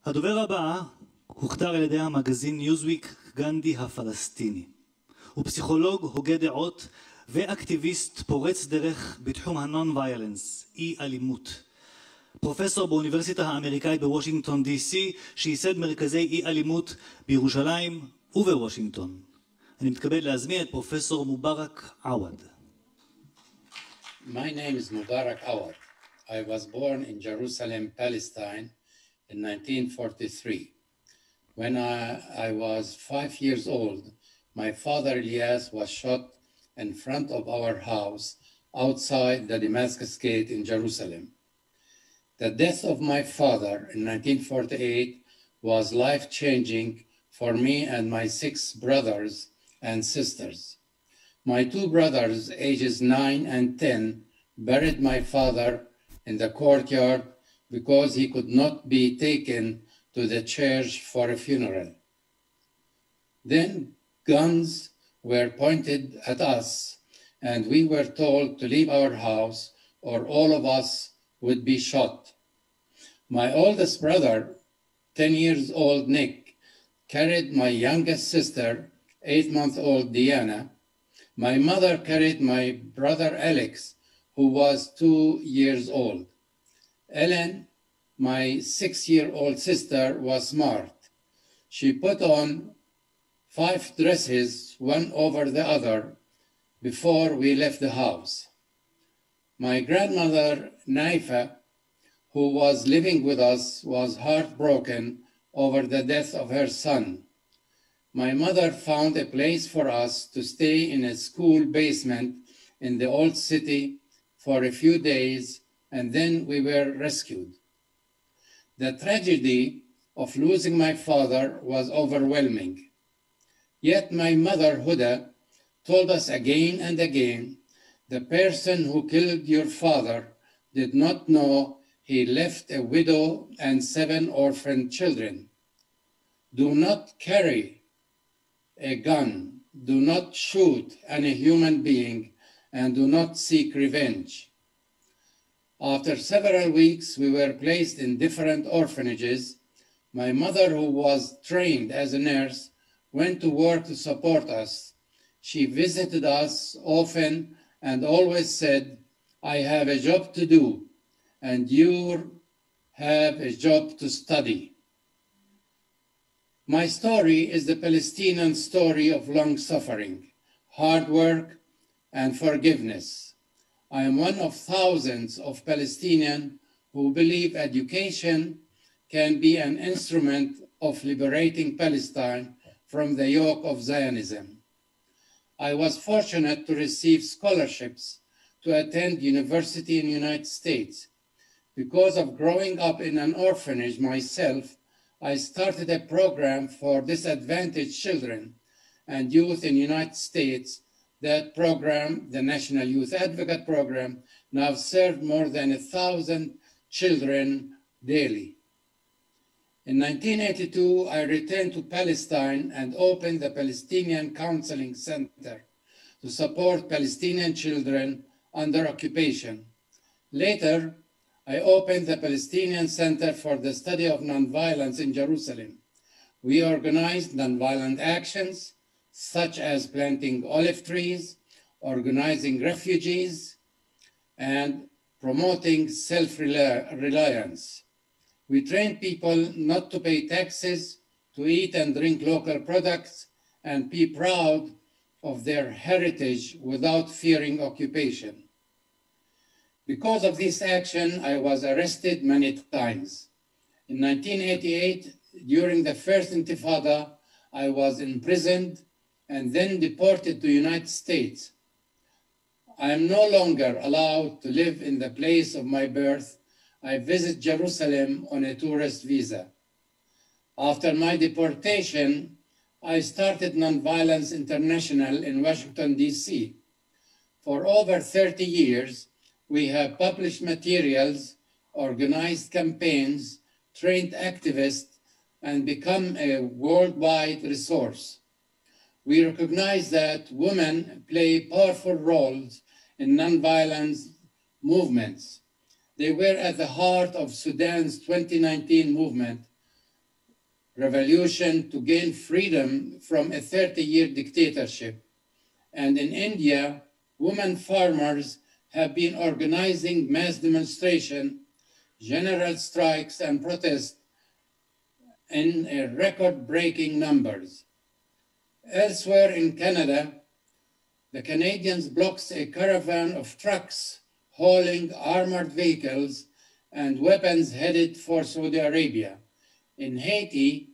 הדובר הבא הוכתר על ידי המגזין ניוזוויק גנדי הפלסטיני. הוא פסיכולוג, הוגה דעות ואקטיביסט פורץ דרך בתחום הנון-ויילנס, אי אלימות. פרופסור באוניברסיטה האמריקאית בוושינגטון די.סי, שייסד מרכזי אי אלימות בירושלים ובוושינגטון. אני מתכבד להזמין את פרופסור מוברק עווד. My name is Moubarak Awad. I was born in Jerusalem, Palestine in 1943. When I was 5 years old, my father Elias was shot in front of our house outside the Damascus Gate in Jerusalem. The death of my father in 1948 was life-changing for me and my 6 brothers and sisters. My 2 brothers, ages 9 and 10, buried my father in the courtyard because he could not be taken to the church for a funeral. Then guns were pointed at us, and we were told to leave our house or all of us would be shot. My oldest brother, 10 years old Nick, carried my youngest sister, 8-month-old Diana. My mother carried my brother Alex, who was 2 years old. Ellen, my 6-year-old sister, was smart. She put on 5 dresses, one over the other, before we left the house. My grandmother, Naifa, who was living with us, was heartbroken over the death of her son. My mother found a place for us to stay in a school basement in the old city for a few days, and then we were rescued. The tragedy of losing my father was overwhelming. Yet my mother, Huda, told us again and again, the person who killed your father did not know he left a widow and 7 orphan children. Do not carry a gun, do not shoot any human being, and do not seek revenge. After several weeks, we were placed in different orphanages. My mother, who was trained as a nurse, went to work to support us. She visited us often and always said, "I have a job to do, and you have a job to study." My story is the Palestinian story of long suffering, hard work, and forgiveness. I am one of thousands of Palestinians who believe education can be an instrument of liberating Palestine from the yoke of Zionism. I was fortunate to receive scholarships to attend university in the United States. Because of growing up in an orphanage myself, I started a program for disadvantaged children and youth in the United States. That program, the National Youth Advocate Program, now served more than 1,000 children daily. In 1982, I returned to Palestine and opened the Palestinian Counseling Center to support Palestinian children under occupation. Later, I opened the Palestinian Center for the Study of Nonviolence in Jerusalem. We organized nonviolent actions, such as planting olive trees, organizing refugees, and promoting self-reliance. We trained people not to pay taxes, to eat and drink local products, and be proud of their heritage without fearing occupation. Because of this action, I was arrested many times. In 1988, during the first Intifada, I was imprisoned and then deported to the United States. I am no longer allowed to live in the place of my birth. I visit Jerusalem on a tourist visa. After my deportation, I started Nonviolence International in Washington, D.C. For over 30 years, we have published materials, organized campaigns, trained activists, and become a worldwide resource. We recognize that women play powerful roles in nonviolence movements. They were at the heart of Sudan's 2019 movement revolution to gain freedom from a 30-year dictatorship. And in India, women farmers have been organizing mass demonstrations, general strikes, and protests in record-breaking numbers. Elsewhere in Canada, the Canadians blocked a caravan of trucks hauling armored vehicles and weapons headed for Saudi Arabia. In Haiti,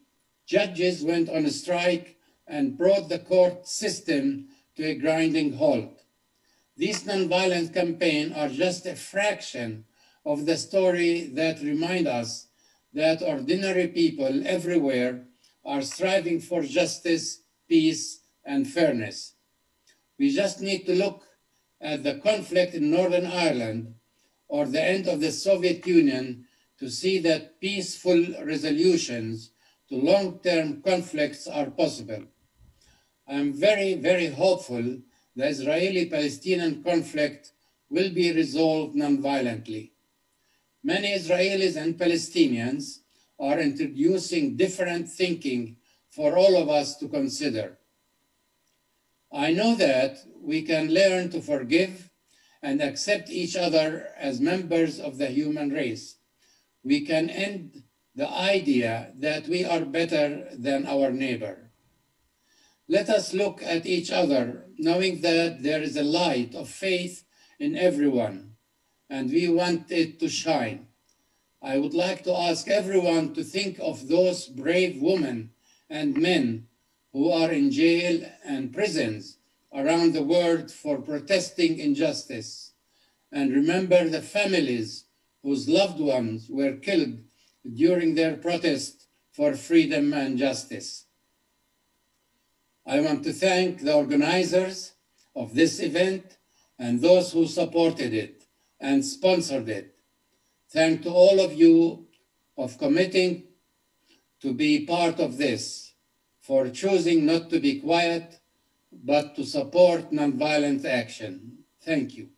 judges went on a strike and brought the court system to a grinding halt. These nonviolent campaigns are just a fraction of the story that remind us that ordinary people everywhere are striving for justice, peace, and fairness. We just need to look at the conflict in Northern Ireland or the end of the Soviet Union to see that peaceful resolutions to long-term conflicts are possible. I am very, very hopeful the Israeli-Palestinian conflict will be resolved non-violently. Many Israelis and Palestinians are introducing different thinking for all of us to consider. I know that we can learn to forgive and accept each other as members of the human race. We can end the idea that we are better than our neighbor. Let us look at each other, knowing that there is a light of faith in everyone, and we want it to shine. I would like to ask everyone to think of those brave women and men who are in jail and prisons around the world for protesting injustice, and remember the families whose loved ones were killed during their protest for freedom and justice. I want to thank the organizers of this event and those who supported it and sponsored it. Thank to all of you of committing to be part of this, for choosing not to be quiet, but to support nonviolent action. Thank you.